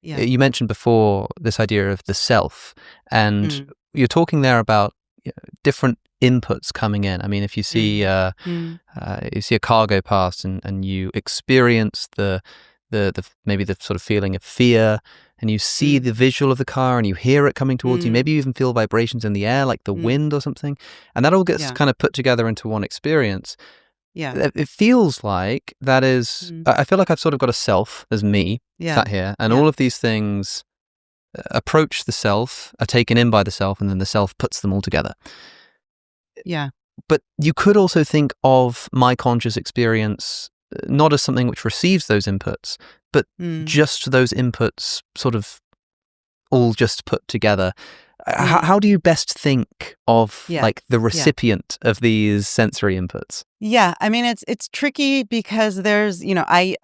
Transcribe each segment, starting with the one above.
Yeah. you mentioned before this idea of the self, and Mm. you're talking there about different inputs coming in. I mean, if Mm. Mm. you see a car go past and you experience the maybe the sort of feeling of fear, and you see Mm. the visual of the car and you hear it coming towards you. Mm. Maybe you even feel vibrations in the air, like the Mm. wind or something, and that all gets Yeah. kind of put together into one experience. Yeah. It feels like that is. Mm. I feel like I've sort of got a self as me Yeah. sat here, and Yeah. all of these things approach the self, are taken in by the self, and then the self puts them all together. Yeah. But you could also think of my conscious experience not as something which receives those inputs, but Mm. just those inputs sort of all just put together. Mm. How do you best think of Yeah. like the Yeah. recipient of these sensory inputs? Yeah, I mean it's tricky because there's,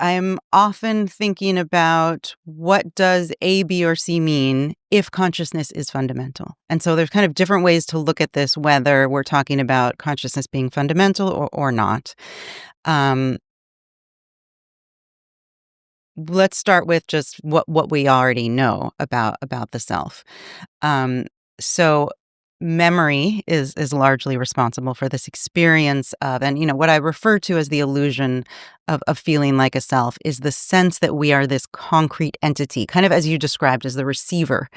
I'm often thinking about what does A, B, or C mean if consciousness is fundamental. And so there's kind of different ways to look at this, whether we're talking about consciousness being fundamental or not. Um, let's start with just what we already know about the self. Um, so memory is largely responsible for this experience of, and what I refer to as the illusion of feeling like a self is the sense that we are this concrete entity, kind of as you described as the receiver,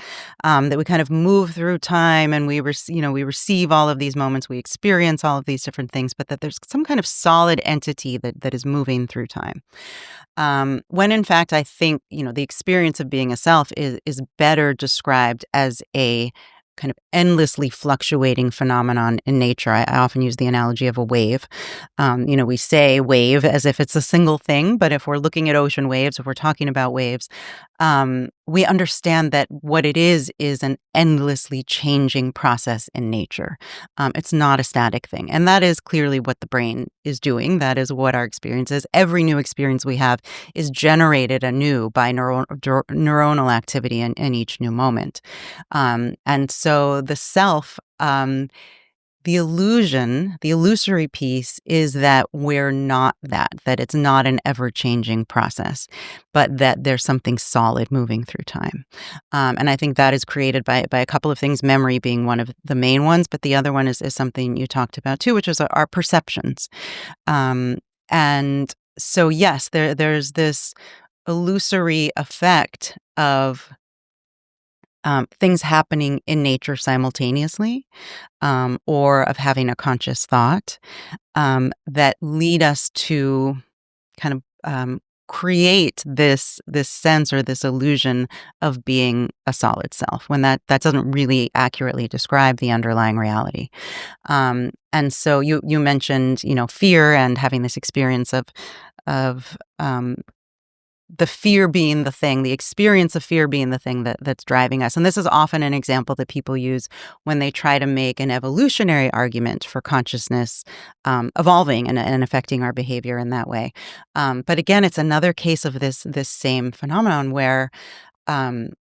that we kind of move through time and we receive all of these moments, we experience all of these different things, but that there's some kind of solid entity that is moving through time. When in fact, I think, the experience of being a self is better described as a kind of endlessly fluctuating phenomenon in nature. I often use the analogy of a wave. We say wave as if it's a single thing, but if we're looking at ocean waves, if we're talking about waves, we understand that what it is an endlessly changing process in nature. It's not a static thing. And that is clearly what the brain is doing. That is what our experience is. Every new experience we have is generated anew by neuronal activity in each new moment. And so the self, the illusory piece is that we're not that it's not an ever-changing process, but that there's something solid moving through time. And I think that is created by a couple of things, memory being one of the main ones, but the other one is something you talked about too, which is our perceptions. Um, and so, yes, there's this illusory effect of things happening in nature simultaneously, or of having a conscious thought, that lead us to kind of create this sense or this illusion of being a solid self when that doesn't really accurately describe the underlying reality. And so you mentioned fear and having this experience of the fear being the thing, the experience of fear being the thing that's driving us. And this is often an example that people use when they try to make an evolutionary argument for consciousness evolving and affecting our behavior in that way. But again, it's another case of this same phenomenon where um,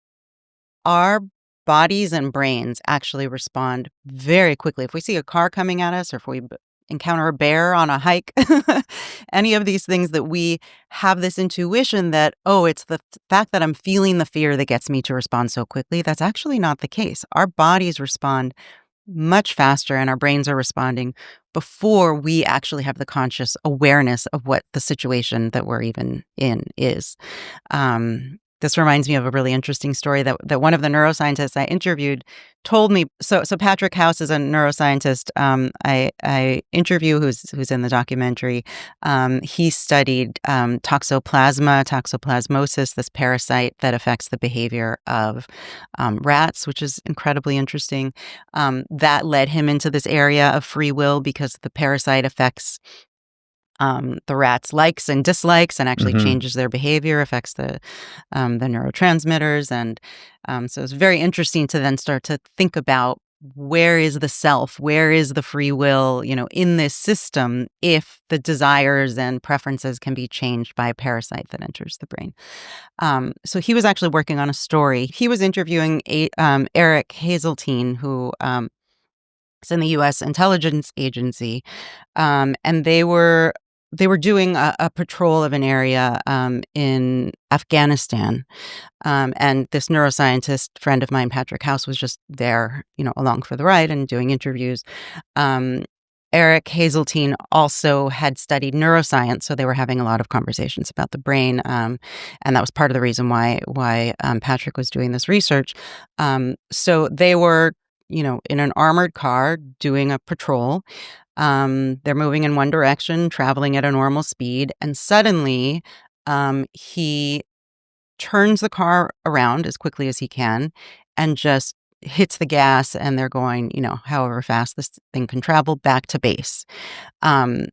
our bodies and brains actually respond very quickly. If we see a car coming at us, or if we encounter a bear on a hike, any of these things that we have this intuition that, oh, it's the fact that I'm feeling the fear that gets me to respond so quickly. That's actually not the case. Our bodies respond much faster and our brains are responding before we actually have the conscious awareness of what the situation that we're even in is. This reminds me of a really interesting story that one of the neuroscientists I interviewed told me. So Patrick House is a neuroscientist. I interview who's in the documentary. He studied toxoplasmosis, this parasite that affects the behavior of rats, which is incredibly interesting. That led him into this area of free will because the parasite affects the rat's likes and dislikes and actually Hmm. changes their behavior, affects the neurotransmitters. And so it's very interesting to then start to think about where is the self, where is the free will, in this system, if the desires and preferences can be changed by a parasite that enters the brain. So he was actually working on a story. He was interviewing Eric Hazeltine, who is in the U.S. intelligence agency. And they were they were doing a patrol of an area in Afghanistan. And this neuroscientist friend of mine, Patrick House, was just there, along for the ride and doing interviews. Um, Eric Hazeltine also had studied neuroscience, so they were having a lot of conversations about the brain, and that was part of the reason why Patrick was doing this research. So they were, in an armored car doing a patrol. They're moving in one direction, traveling at a normal speed, and suddenly he turns the car around as quickly as he can and just hits the gas, and they're going, however fast this thing can travel back to base. Um,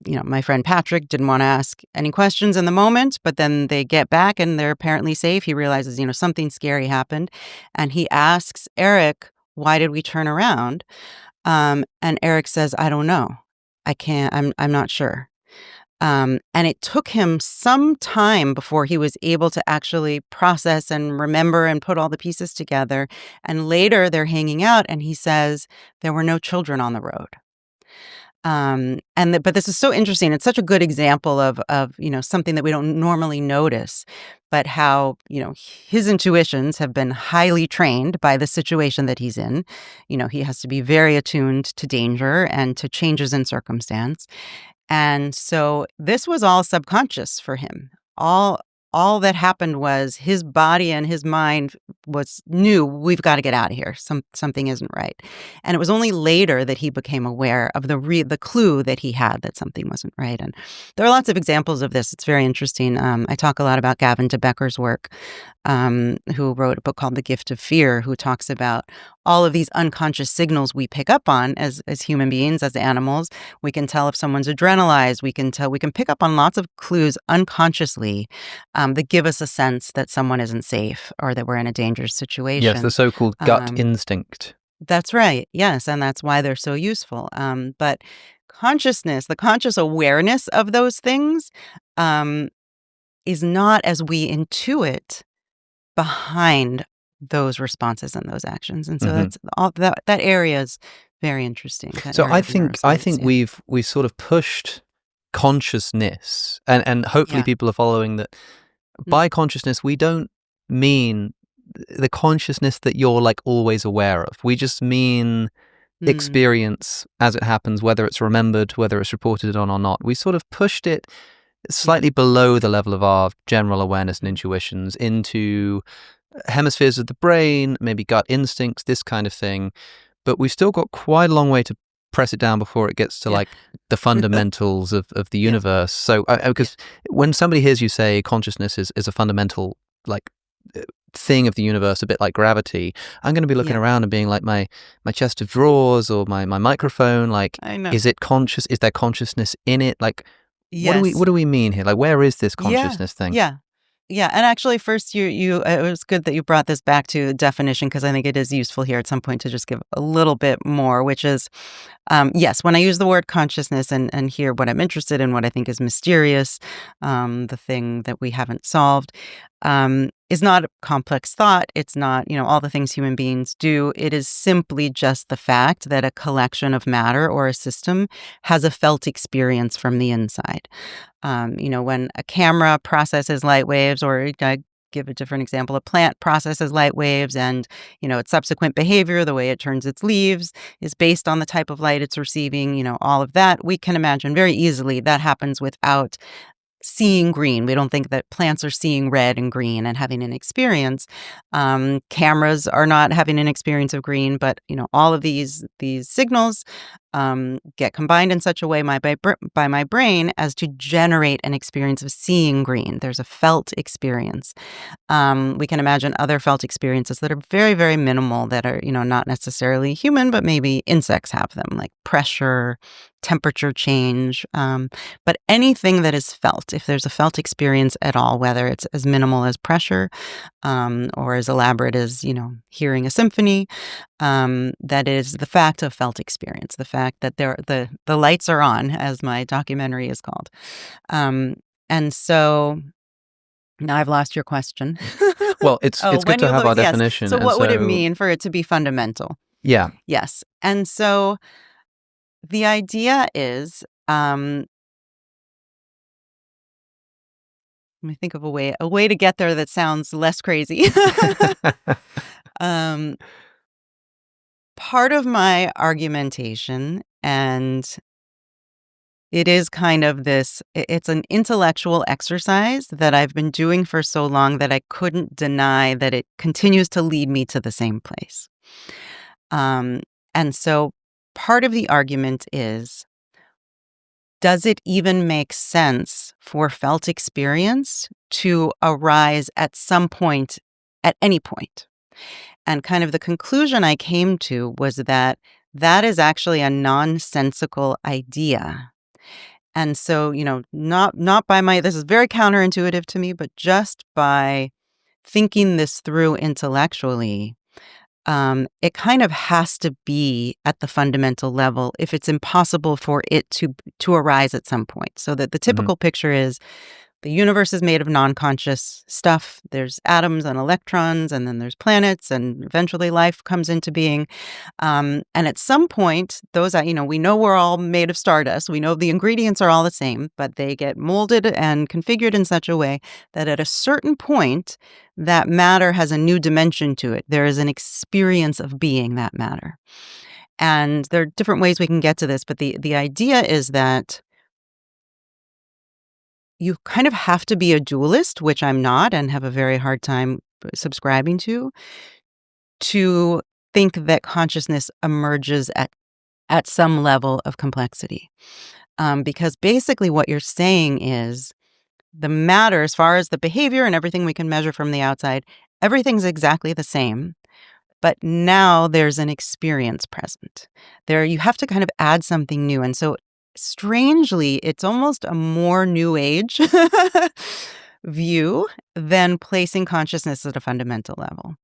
my friend Patrick didn't want to ask any questions in the moment, but then they get back and they're apparently safe. He realizes, something scary happened, and he asks Eric, "Why did we turn around?" And Eric says, "I don't know. I can't. I'm not sure." And it took him some time before he was able to actually process and remember and put all the pieces together. And later they're hanging out and he says, there were no children on the road. But this is so interesting. It's such a good example of something that we don't normally notice, but how, his intuitions have been highly trained by the situation that he's in. He has to be very attuned to danger and to changes in circumstance. And so this was all subconscious for him. All that happened was his body and his mind knew, we've got to get out of here. Something isn't right. And it was only later that he became aware of the clue that he had that something wasn't right. And there are lots of examples of this. It's very interesting. I talk a lot about Gavin de Becker's work, who wrote a book called The Gift of Fear, who talks about all of these unconscious signals we pick up on as human beings, as animals. We can tell if someone's adrenalized. We can pick up on lots of clues unconsciously that give us a sense that someone isn't safe or that we're in a dangerous situation. Yes, the so-called gut instinct. That's right. Yes, and that's why they're so useful. But consciousness, the conscious awareness of those things, is not as we intuit behind those responses and those actions. And so that's all that area is very interesting. So I think we've sort of pushed consciousness, and hopefully people are following that. By consciousness, we don't mean the consciousness that you're like always aware of. We just mean experience as it happens, whether it's remembered, whether it's reported on or not. We sort of pushed it slightly below the level of our general awareness and intuitions into hemispheres of the brain, maybe gut instincts, this kind of thing. But we've still got quite a long way to press it down before it gets to like the fundamentals of the universe. So because when somebody hears you say consciousness is a fundamental like thing of the universe, a bit like gravity, I'm going to be looking around and being like, my chest of drawers or my microphone, like, is it conscious? Is there consciousness in it? Like, what do we mean here? Like, where is this consciousness thing? Yeah, and actually, first, it was good that you brought this back to definition, because I think it is useful here at some point to just give a little bit more, which is, yes, when I use the word consciousness and here what I'm interested in, what I think is mysterious, the thing that we haven't solved, is not a complex thought. It's not, all the things human beings do. It is simply just the fact that a collection of matter or a system has a felt experience from the inside. When a camera processes light waves, or I give a different example, a plant processes light waves, and, its subsequent behavior, the way it turns its leaves, is based on the type of light it's receiving, all of that. We can imagine very easily that happens without seeing green. We don't think that plants are seeing red and green and having an experience. Cameras are not having an experience of green, but all of these signals get combined in such a way by my brain as to generate an experience of seeing green. There's a felt experience. We can imagine other felt experiences that are very, very minimal, that are not necessarily human, but maybe insects have them, like pressure, temperature change. But anything that is felt, if there's a felt experience at all, whether it's as minimal as pressure or as elaborate as hearing a symphony, that is the fact of felt experience, the fact that the lights are on, as my documentary is called. And so now I've lost your question. Well, it's good to have our definition. So what would it mean for it to be fundamental? Yeah. Yes. And so the idea is me think of a way to get there that sounds less crazy. um, Part of my argumentation, and it is kind of it's an intellectual exercise that I've been doing for so long that I couldn't deny that it continues to lead me to the same place. Um, and so part of the argument is, does it even make sense for felt experience to arise at some point, at any point? And kind of the conclusion I came to was that that is actually a nonsensical idea. And so, not by my this is very counterintuitive to me, but just by thinking this through intellectually, it kind of has to be at the fundamental level if it's impossible for it to arise at some point. So that the Mhm. typical picture is the universe is made of non-conscious stuff. There's atoms and electrons, and then there's planets, and eventually life comes into being. And at some point, we know we're all made of stardust. We know the ingredients are all the same, but they get molded and configured in such a way that at a certain point, that matter has a new dimension to it. There is an experience of being that matter. And there are different ways we can get to this, but the idea is that you kind of have to be a dualist, which I'm not and have a very hard time subscribing to think that consciousness emerges at some level of complexity. Because basically what you're saying is the matter, as far as the behavior and everything we can measure from the outside, everything's exactly the same. But now there's an experience present. You have to kind of add something new. And so strangely, it's almost a more new age view than placing consciousness at a fundamental level.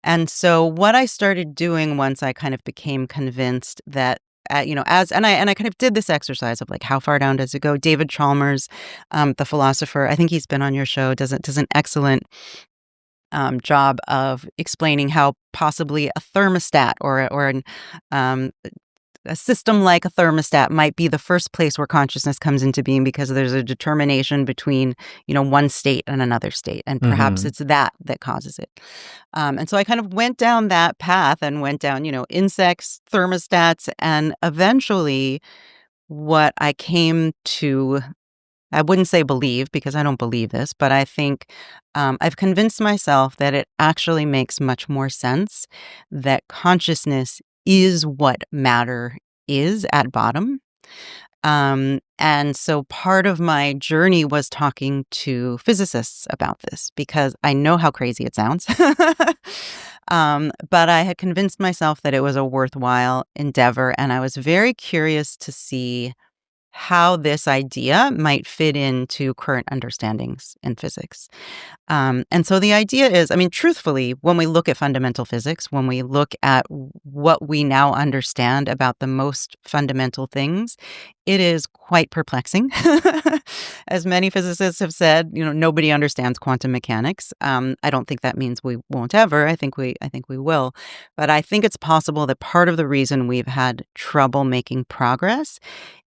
And so what I started doing once I kind of became convinced that I kind of did this exercise of like, how far down does it go? David Chalmers, the philosopher, I think he's been on your show, does an excellent job of explaining how possibly a thermostat um, a system like a thermostat might be the first place where consciousness comes into being because there's a determination between, one state and another state. And perhaps Mhm. it's that causes it. And so I kind of went down that path and went down, insects, thermostats, and eventually what I came to, I wouldn't say believe because I don't believe this, but I think I've convinced myself that it actually makes much more sense that consciousness is what matter is at bottom. And so part of my journey was talking to physicists about this because I know how crazy it sounds. But I had convinced myself that it was a worthwhile endeavor, and I was very curious to see how this idea might fit into current understandings in physics. And so the idea is, I mean, truthfully, when we look at fundamental physics, when we look at what we now understand about the most fundamental things, it is quite perplexing. As many physicists have said, nobody understands quantum mechanics. I don't think that means we won't ever. I think we will. But I think it's possible that part of the reason we've had trouble making progress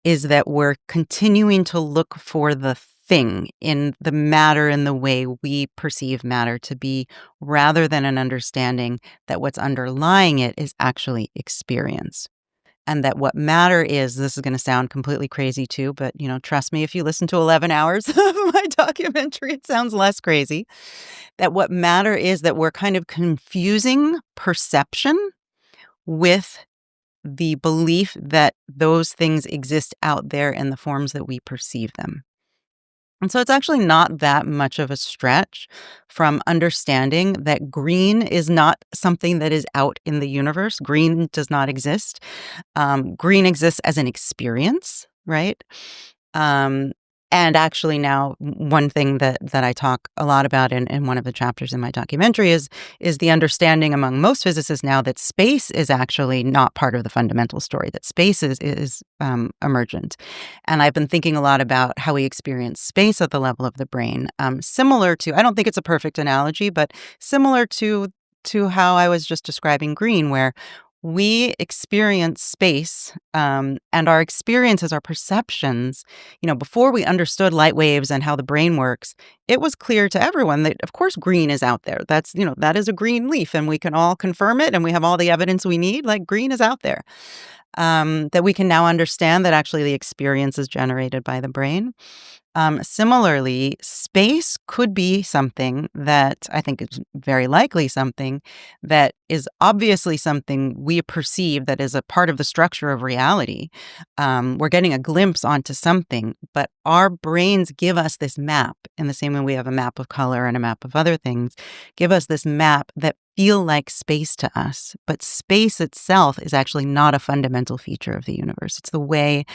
is that we're continuing to look for the thing in the matter in the way we perceive matter to be, rather than an understanding that what's underlying it is actually experience. And that what matter is, this is going to sound completely crazy too, but trust me, if you listen to 11 hours of my documentary, it sounds less crazy. That what matter is that we're kind of confusing perception with the belief that those things exist out there in the forms that we perceive them. And so it's actually not that much of a stretch from understanding that green is not something that is out in the universe. Green does not exist. Green exists as an experience, right? Um, and actually now one thing that I talk a lot about in one of the chapters in my documentary is the understanding among most physicists now that space is actually not part of the fundamental story, that space is emergent. And I've been thinking a lot about how we experience space at the level of the brain, similar to, I don't think it's a perfect analogy, but similar to how I was just describing green, where we experience space, and our experiences, our perceptions, before we understood light waves and how the brain works, it was clear to everyone that, of course, green is out there. That is a green leaf, and we can all confirm it, and we have all the evidence we need, like green is out there. That we can now understand that actually the experience is generated by the brain. Similarly, space could be something that I think is very likely something that is obviously something we perceive that is a part of the structure of reality. We're getting a glimpse onto something, but our brains give us this map in the same way we have a map of color and a map of other things, give us this map that feel like space to us. But space itself is actually not a fundamental feature of the universe. It's the way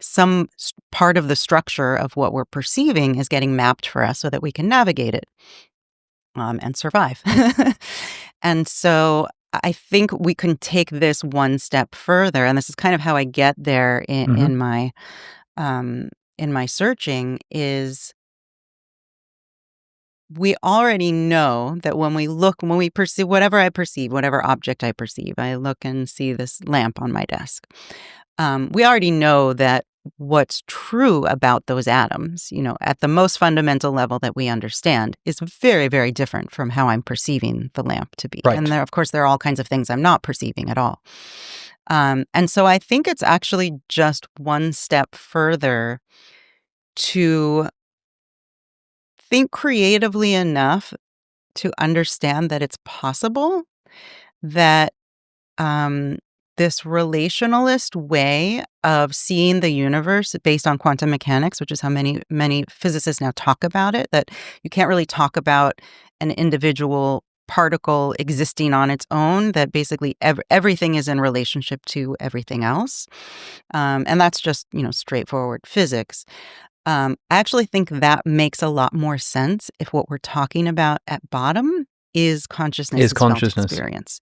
some part of the structure of what we're perceiving is getting mapped for us so that we can navigate it and survive. And so I think we can take this one step further, and this is kind of how I get there in my searching. Is we already know that when we perceive whatever object I perceive, I look and see this lamp on my desk. We already know that what's true about those atoms, at the most fundamental level that we understand, is very, very different from how I'm perceiving the lamp to be. Right. And of course, there are all kinds of things I'm not perceiving at all. And so I think it's actually just one step further to think creatively enough to understand that it's possible that this relationalist way of seeing the universe based on quantum mechanics, which is how many physicists now talk about it, that you can't really talk about an individual particle existing on its own, that basically everything is in relationship to everything else. And that's just, straightforward physics. I actually think that makes a lot more sense if what we're talking about at bottom is consciousness, felt experience.